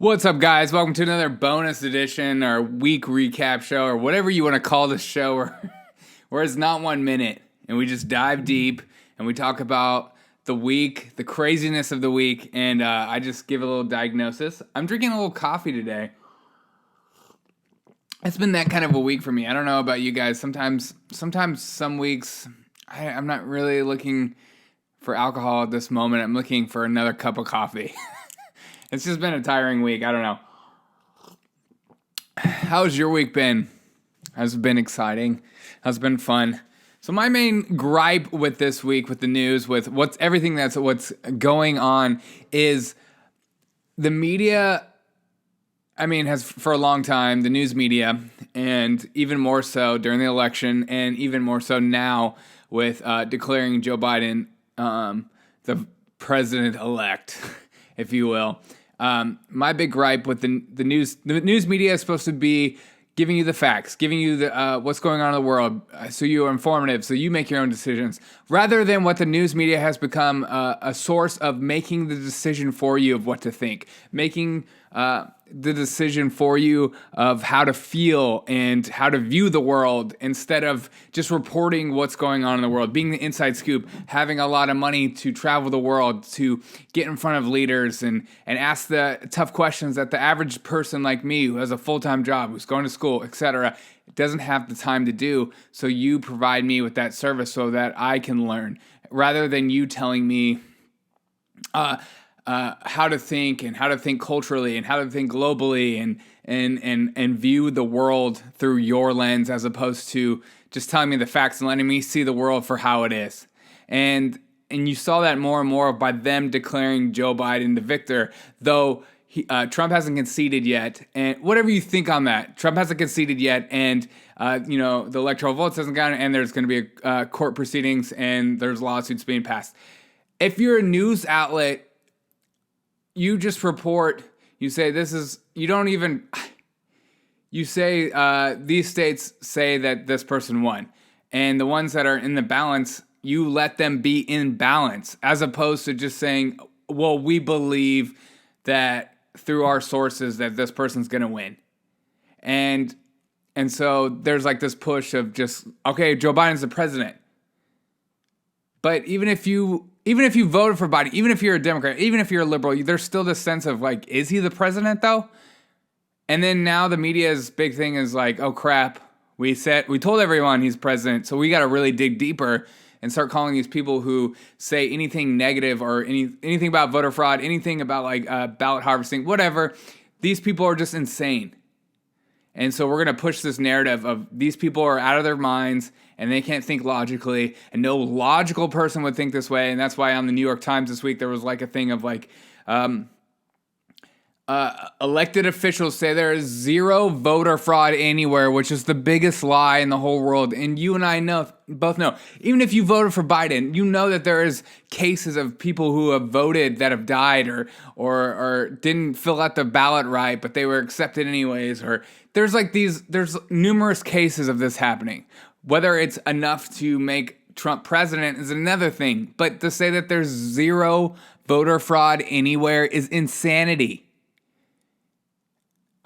What's up, guys? Welcome to another bonus edition, or week recap show, or whatever you want to call this show, where it's not 1 minute, and we just dive deep, and we talk about the week, the craziness of the week, and I just give a little diagnosis. I'm drinking a little coffee today. It's been that kind of a week for me. I don't know about you guys. Sometimes some weeks, I'm not really looking for alcohol at this moment. I'm looking for another cup of coffee. It's just been a tiring week. I don't know. How's your week been? Has it been exciting? Has it been fun? So my main gripe with this week, with the news, with what's going on, is the media. I mean, has for a long time, the news media, and even more so during the election, and even more so now with declaring Joe Biden the president-elect, if you will. My big gripe with the news media is supposed to be giving you the facts, giving you the what's going on in the world, so you're informative, so you make your own decisions, rather than what the news media has become a source of making the decision for you of what to think, making the decision for you of how to feel and how to view the world, instead of just reporting what's going on in the world, being the inside scoop, having a lot of money to travel the world, to get in front of leaders and ask the tough questions that the average person like me, who has a full-time job, who's going to school, etc., doesn't have the time to do. So you provide me with that service so that I can learn, rather than you telling me how to think, and how to think culturally, and how to think globally, and view the world through your lens, as opposed to just telling me the facts and letting me see the world for how it is. And you saw that more and more by them declaring Joe Biden the victor, though Trump hasn't conceded yet. And whatever you think on that, Trump hasn't conceded yet, and the electoral votes hasn't gone, and there's going to be court proceedings, and there's lawsuits being passed. If you're a news outlet, you just report, you say these states say that this person won. And the ones that are in the balance, you let them be in balance, as opposed to just saying, well, we believe that through our sources that this person's going to win. And so there's like this push of just, okay, Joe Biden's the president. But even if you voted for Biden, even if you're a Democrat, even if you're a liberal, there's still this sense of like, is he the president though? And then now the media's big thing is like, oh crap, we told everyone he's president, so we got to really dig deeper and start calling these people who say anything negative or anything about voter fraud, anything about like ballot harvesting, whatever. These people are just insane. And so we're going to push this narrative of these people are out of their minds and they can't think logically, and no logical person would think this way. And that's why on the New York Times this week, there was like a thing of like, elected officials say there is zero voter fraud anywhere, which is the biggest lie in the whole world. And you and I both know, even if you voted for Biden, you know that there is cases of people who have voted that have died, or didn't fill out the ballot right, but they were accepted anyways. Or there's numerous cases of this happening. Whether it's enough to make Trump president is another thing. But to say that there's zero voter fraud anywhere is insanity.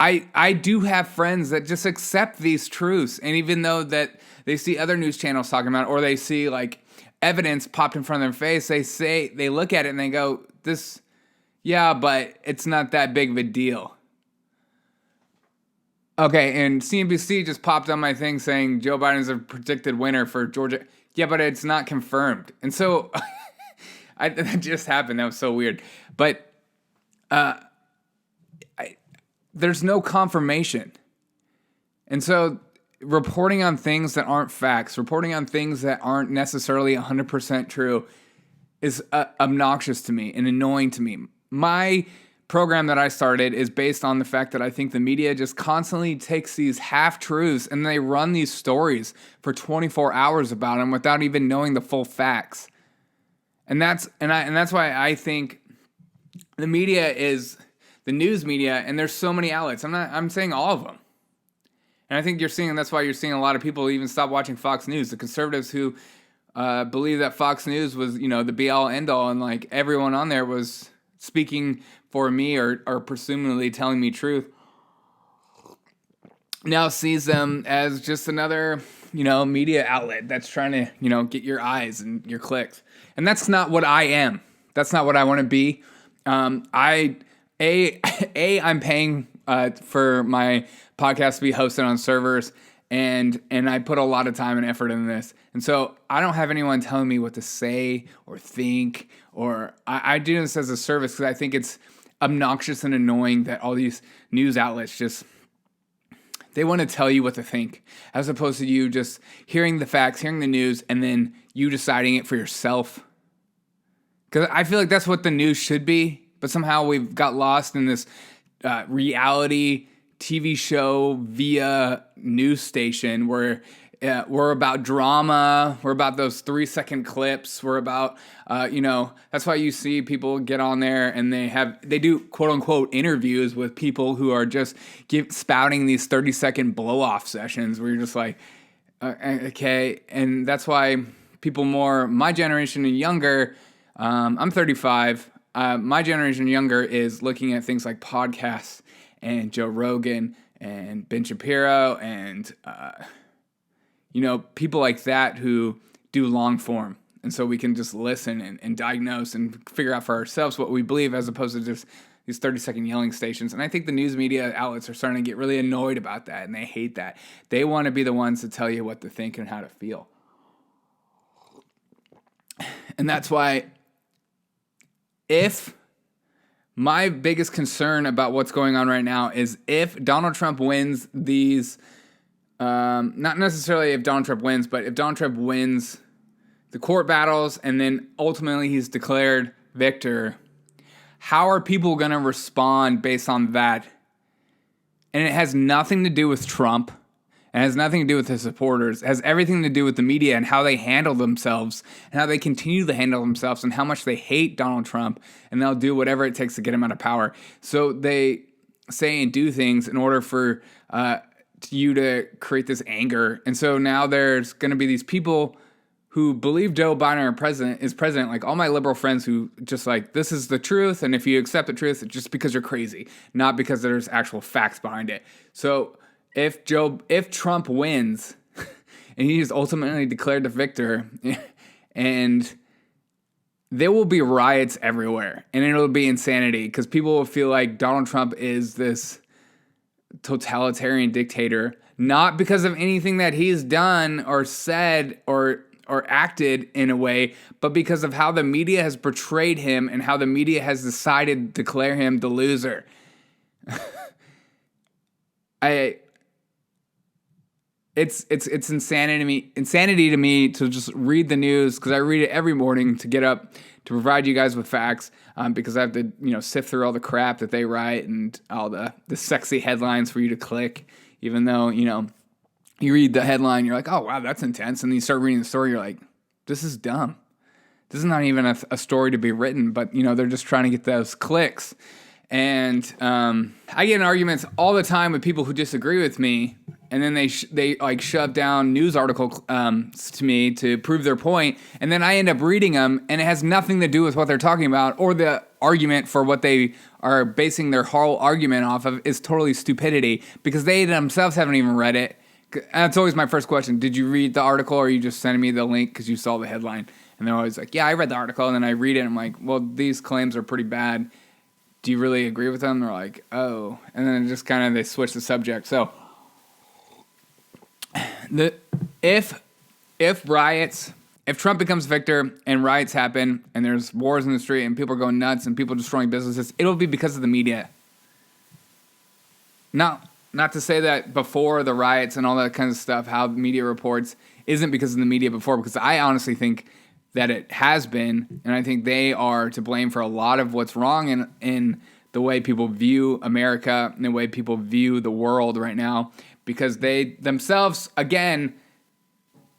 I do have friends that just accept these truths, and even though that they see other news channels talking about it, or they see like evidence popped in front of their face, they look at it and they go, but it's not that big of a deal. Okay, and CNBC just popped on my thing saying Joe Biden's a predicted winner for Georgia. Yeah, but it's not confirmed. And so that just happened. That was so weird. But there's no confirmation. And so reporting on things that aren't facts, reporting on things that aren't necessarily 100% true is obnoxious to me and annoying to me. My program that I started is based on the fact that I think the media just constantly takes these half-truths and they run these stories for 24 hours about them without even knowing the full facts. And that's why I think the media is the news media, and there's so many outlets. I'm saying all of them. And I think that's why you're seeing a lot of people even stop watching Fox News. The conservatives who believe that Fox News was, the be all end all, and like everyone on there was speaking for me or presumably telling me truth, now sees them as just another, media outlet that's trying to, get your eyes and your clicks. And that's not what I am. That's not what I want to be. I'm paying for my podcast to be hosted on servers, and I put a lot of time and effort in this. And so I don't have anyone telling me what to say or think, or I do this as a service because I think it's obnoxious and annoying that all these news outlets just, they want to tell you what to think, as opposed to you just hearing the facts, hearing the news, and then you deciding it for yourself. Because I feel like that's what the news should be, but somehow we've got lost in this reality TV show via news station where we're about drama, we're about those 3-second clips, we're about, that's why you see people get on there and they do quote unquote interviews with people who are just spouting these 30-second blow off sessions where you're just like, okay. And that's why people more, my generation and younger, I'm 35, my generation and younger is looking at things like podcasts and Joe Rogan and Ben Shapiro and, people like that who do long form. And so we can just listen and diagnose and figure out for ourselves what we believe, as opposed to just these 30-second yelling stations. And I think the news media outlets are starting to get really annoyed about that, and they hate that. They want to be the ones to tell you what to think and how to feel. And that's why my biggest concern about what's going on right now is if Donald Trump wins these, not necessarily if Donald Trump wins, but if Donald Trump wins the court battles and then ultimately he's declared victor, how are people going to respond based on that? And it has nothing to do with Trump. It has nothing to do with his supporters. It has everything to do with the media and how they handle themselves and how they continue to handle themselves and how much they hate Donald Trump, and they'll do whatever it takes to get him out of power. So they say and do things in order for you to create this anger. And so now there's going to be these people who believe Joe Biden is president, like all my liberal friends who just like, this is the truth, and if you accept the truth, it's just because you're crazy, not because there's actual facts behind it. So if Trump wins and he is ultimately declared the victor, and there will be riots everywhere, and it'll be insanity because people will feel like Donald Trump is this totalitarian dictator, not because of anything that he's done or said or acted in a way, but because of how the media has portrayed him and how the media has decided to declare him the loser. It's insanity to me to just read the news, because I read it every morning to get up to provide you guys with facts, because I have to sift through all the crap that they write and all the sexy headlines for you to click, even though you read the headline, you're like, oh wow, that's intense, and then you start reading the story, you're like, this is dumb. This is not even a story to be written, but they're just trying to get those clicks. And I get in arguments all the time with people who disagree with me, and then they shove down news articles to me to prove their point, and then I end up reading them, and it has nothing to do with what they're talking about, or the argument for what they are basing their whole argument off of is totally stupidity, because they themselves haven't even read it. That's always my first question. Did you read the article, or are you just sending me the link because you saw the headline? And they're always like, yeah, I read the article, and then I read it, and I'm like, well, these claims are pretty bad. Do you really agree with them? They're like, oh. And then just kind of they switch the subject. So if Trump becomes victor and riots happen and there's wars in the street and people are going nuts and people destroying businesses, it'll be because of the media. Not to say that before the riots and all that kind of stuff, how the media reports isn't because of the media before, because I honestly think that it has been, and I think they are to blame for a lot of what's wrong in the way people view America and the way people view the world right now, because they themselves, again,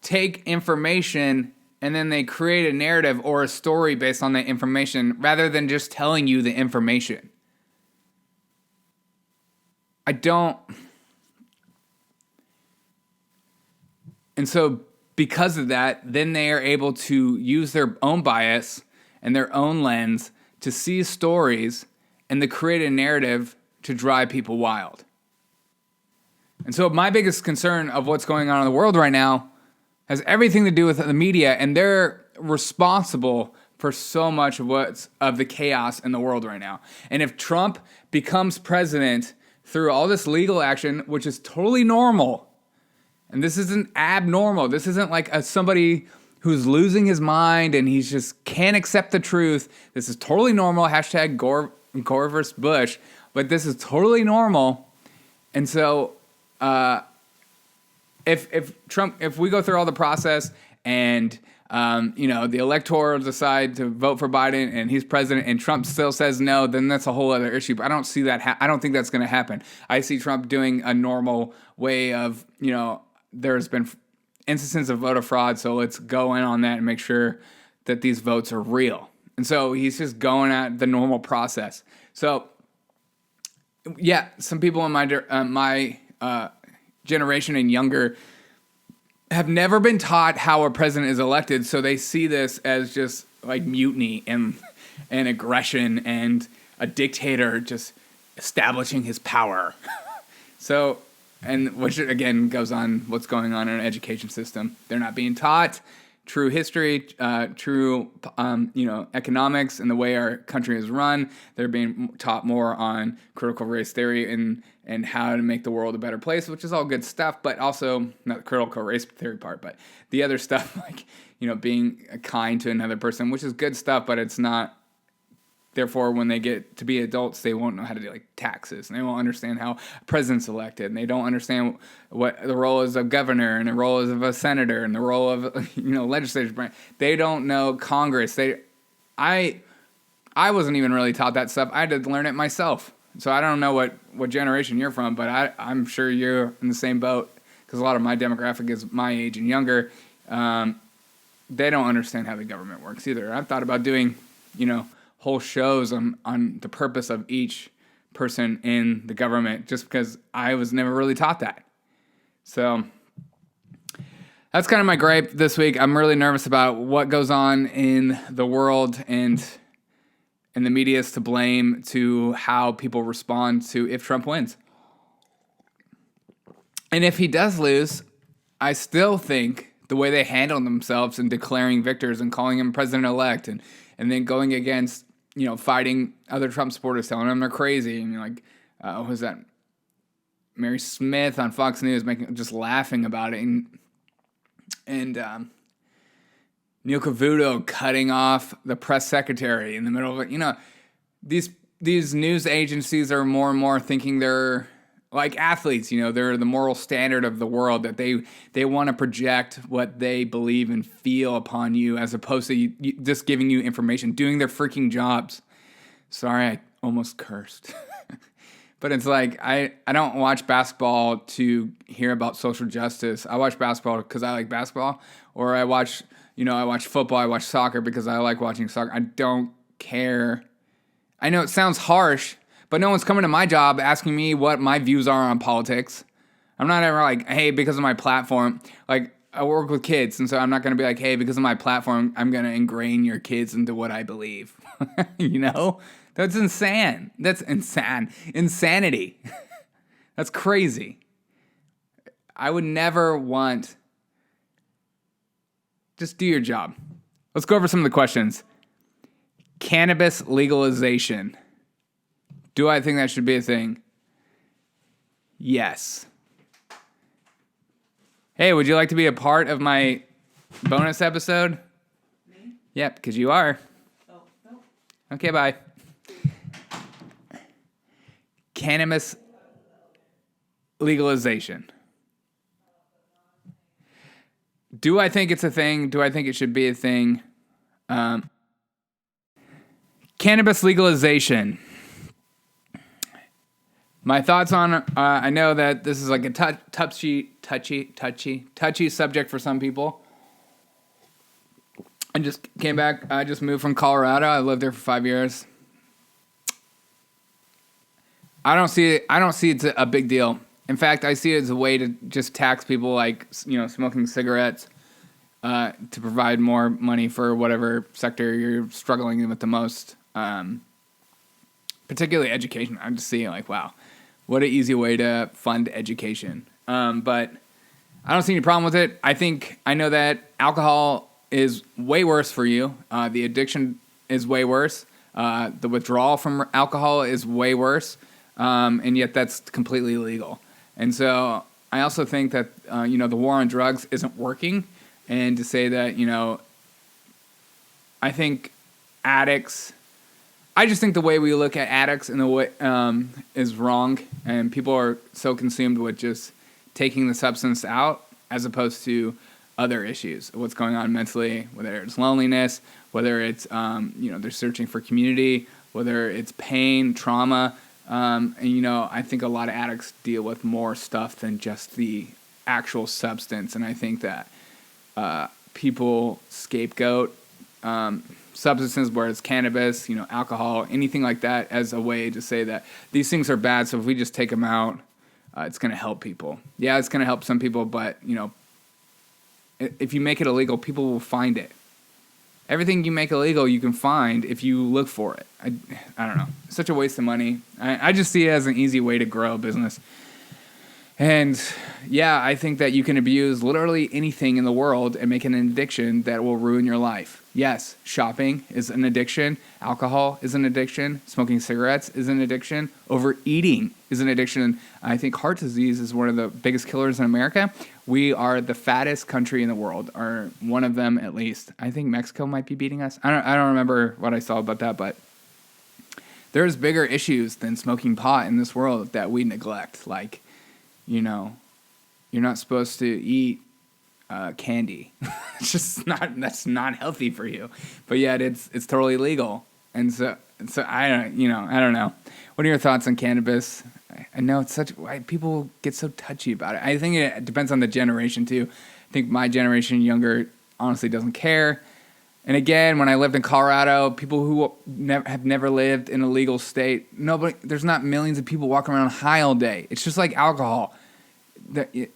take information and then they create a narrative or a story based on that information rather than just telling you the information. And so because of that, then they are able to use their own bias and their own lens to see stories and to create a narrative to drive people wild. And so my biggest concern of what's going on in the world right now has everything to do with the media, and they're responsible for so much of the chaos in the world right now. And if Trump becomes president through all this legal action, which is totally normal, and this isn't abnormal, this isn't like somebody who's losing his mind and he just can't accept the truth. This is totally normal. Hashtag Gore versus Bush. But this is totally normal. And so if we go through all the process and the electoral decide to vote for Biden and he's president and Trump still says no, then that's a whole other issue. But I don't see that. I don't think that's going to happen. I see Trump doing a normal way of, there's been instances of voter fraud, so let's go in on that and make sure that these votes are real. And so he's just going at the normal process. So, yeah, some people in my generation and younger have never been taught how a president is elected, so they see this as just like mutiny and aggression and a dictator just establishing his power. So, and which again goes on what's going on in our education system. They're not being taught true history, true economics and the way our country is run. They're being taught more on critical race theory and how to make the world a better place, which is all good stuff, but also not the critical race theory part, but the other stuff like, being kind to another person, which is good stuff, but it's not. Therefore, when they get to be adults, they won't know how to do like taxes, and they won't understand how a president's elected, and they don't understand what the role is of governor and the role is of a senator and the role of legislature. They don't know Congress. I wasn't even really taught that stuff. I had to learn it myself. So I don't know what generation you're from, but I'm sure you're in the same boat because a lot of my demographic is my age and younger. They don't understand how the government works either. I've thought about doing, whole shows on the purpose of each person in the government just because I was never really taught that. So that's kind of my gripe this week. I'm really nervous about what goes on in the world and the media is to blame to how people respond to if Trump wins. And if he does lose, I still think the way they handle themselves in declaring victors and calling him president-elect and then going against fighting other Trump supporters, telling them they're crazy, and what was that? Mary Smith on Fox News just laughing about it, and Neil Cavuto cutting off the press secretary in the middle of it. These news agencies are more and more thinking they're like athletes. They're the moral standard of the world, that they want to project what they believe and feel upon you as opposed to just giving you information, doing their freaking jobs. Sorry, I almost cursed. But it's like, I don't watch basketball to hear about social justice. I watch basketball because I like basketball, or I watch football, I watch soccer because I like watching soccer. I don't care. I know it sounds harsh, but no one's coming to my job asking me what my views are on politics. I'm not ever like, hey, because of my platform. Like, I work with kids, and so I'm not going to be like, hey, because of my platform, I'm going to ingrain your kids into what I believe. That's insane. That's insane. Insanity. That's crazy. I would never want... Just do your job. Let's go over some of the questions. Cannabis legalization. Do I think that should be a thing? Yes. Hey, would you like to be a part of my bonus episode? Me? Yep, because you are. Oh, no. Okay, bye. Cannabis legalization. Do I think it's a thing? Do I think it should be a thing? Cannabis legalization. My thoughts on, I know that this is like a touchy subject for some people. I just came back, I just moved from Colorado. I lived there for 5 years. I don't see it's a big deal. In fact, I see it as a way to just tax people like, smoking cigarettes to provide more money for whatever sector you're struggling with the most. particularly education. I'm just seeing like, wow, what an easy way to fund education. But I don't see any problem with it. I know that alcohol is way worse for you. The addiction is way worse. The withdrawal from alcohol is way worse. And yet that's completely illegal. And so I also think that, the war on drugs isn't working. And to say that, I think addicts, I just think the way we look at addicts in the way, is wrong. And people are so consumed with just taking the substance out as opposed to other issues, what's going on mentally, whether it's loneliness, whether it's, they're searching for community, whether it's pain, trauma. I think a lot of addicts deal with more stuff than just the actual substance. And I think that people scapegoat substances, where it's cannabis, alcohol, anything like that, as a way to say that these things are bad. So if we just take them out, it's going to help people. Yeah, it's going to help some people, but, if you make it illegal, people will find it. Everything you make illegal, you can find if you look for it. I don't know. It's such a waste of money. I just see it as an easy way to grow a business. And yeah, I think that you can abuse literally anything in the world and make it an addiction that will ruin your life. Yes, shopping is an addiction. Alcohol is an addiction. Smoking cigarettes is an addiction. Overeating is an addiction. I think heart disease is one of the biggest killers in America. We are the fattest country in the world, or one of them at least. I think Mexico might be beating us. I don't remember what I saw about that, but there's bigger issues than smoking pot in this world that we neglect. Like, you're not supposed to eat candy. It's just that's not healthy for you. But yet it's totally legal. And so I don't know. What are your thoughts on cannabis? I know it's people get so touchy about it. I think it depends on the generation too. I think my generation, younger, honestly doesn't care. And again, when I lived in Colorado, people who have never lived in a legal state, there's not millions of people walking around high all day. It's just like alcohol. I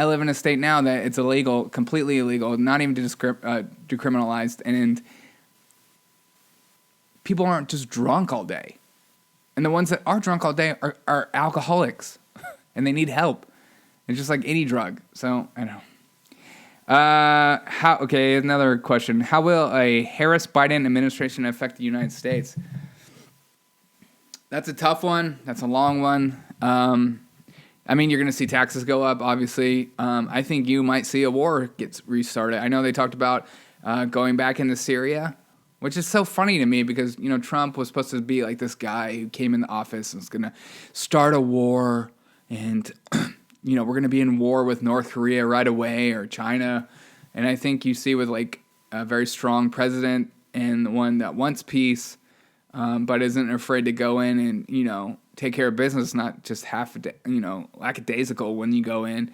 live in a state now that it's illegal, completely illegal, not even decriminalized, and people aren't just drunk all day. And the ones that are drunk all day are alcoholics, and they need help. It's just like any drug. So, I know. Okay, another question. How will a Harris-Biden administration affect the United States? That's a tough one. That's a long one. You're going to see taxes go up, obviously. I think you might see a war get restarted. I know they talked about going back into Syria, which is so funny to me because, Trump was supposed to be like this guy who came in the office and was going to start a war and, we're going to be in war with North Korea right away or China. And I think you see with like a very strong president and the one that wants peace, but isn't afraid to go in and, take care of business, not just lackadaisical when you go in,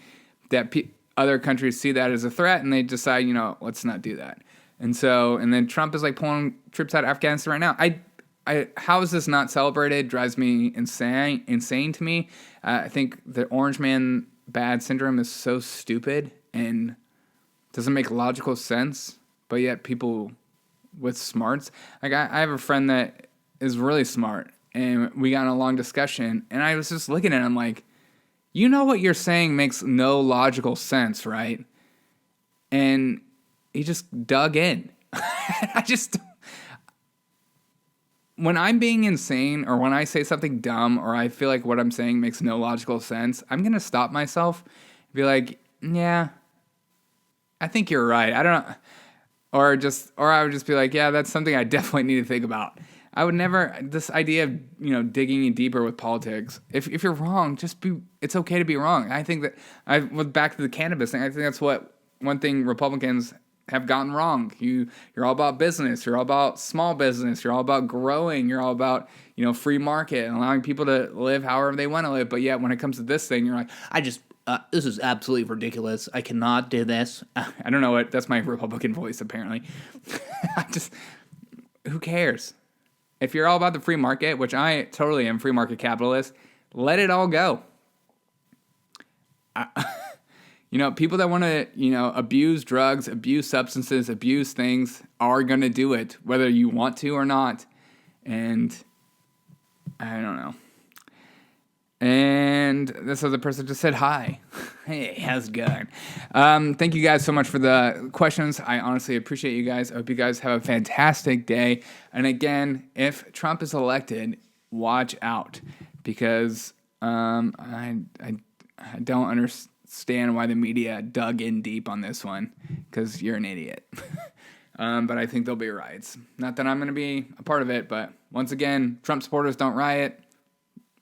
that other countries see that as a threat and they decide, let's not do that. And then Trump is like pulling troops out of Afghanistan right now. How is this not celebrated? Drives me insane to me. I think the Orange Man bad syndrome is so stupid and doesn't make logical sense, but yet people with smarts, like I have a friend that is really smart, and we got in a long discussion, and I was just looking at him like, what you're saying makes no logical sense, right? And he just dug in. When I'm being insane, or when I say something dumb, or I feel like what I'm saying makes no logical sense, I'm going to stop myself and be like, yeah, I think you're right. I don't know. Or I would just be like, yeah, that's something I definitely need to think about. I would never, this idea of, digging in deeper with politics, if you're wrong, it's okay to be wrong. I think that, back to the cannabis thing, I think that's one thing Republicans have gotten wrong. You're all about business, you're all about small business, you're all about growing, you're all about, free market and allowing people to live however they want to live. But yet when it comes to this thing, you're like, this is absolutely ridiculous. I cannot do this. I don't know that's my Republican voice apparently. Who cares? If you're all about the free market, which I totally am, free market capitalist, let it all go. People that want to, abuse drugs, abuse substances, abuse things are going to do it, whether you want to or not. And I don't know. And this other person just said hi. Hey, how's it going? Thank you guys so much for the questions. I honestly appreciate you guys. I hope you guys have a fantastic day. And again, if Trump is elected, watch out, because I don't understand why the media dug in deep on this one, because you're an idiot. But I think there'll be riots. Not that I'm going to be a part of it, but once again, Trump supporters don't riot.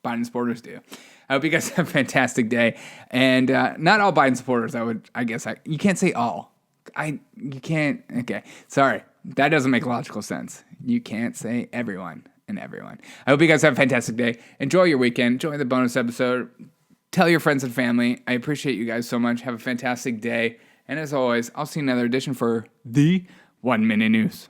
Biden supporters do. I hope you guys have a fantastic day. And not all Biden supporters, you can't say all. You can't, okay. Sorry, that doesn't make logical sense. You can't say everyone and everyone. I hope you guys have a fantastic day. Enjoy your weekend. Enjoy the bonus episode. Tell your friends and family. I appreciate you guys so much. Have a fantastic day. And as always, I'll see you in another edition for the 1 Minute News.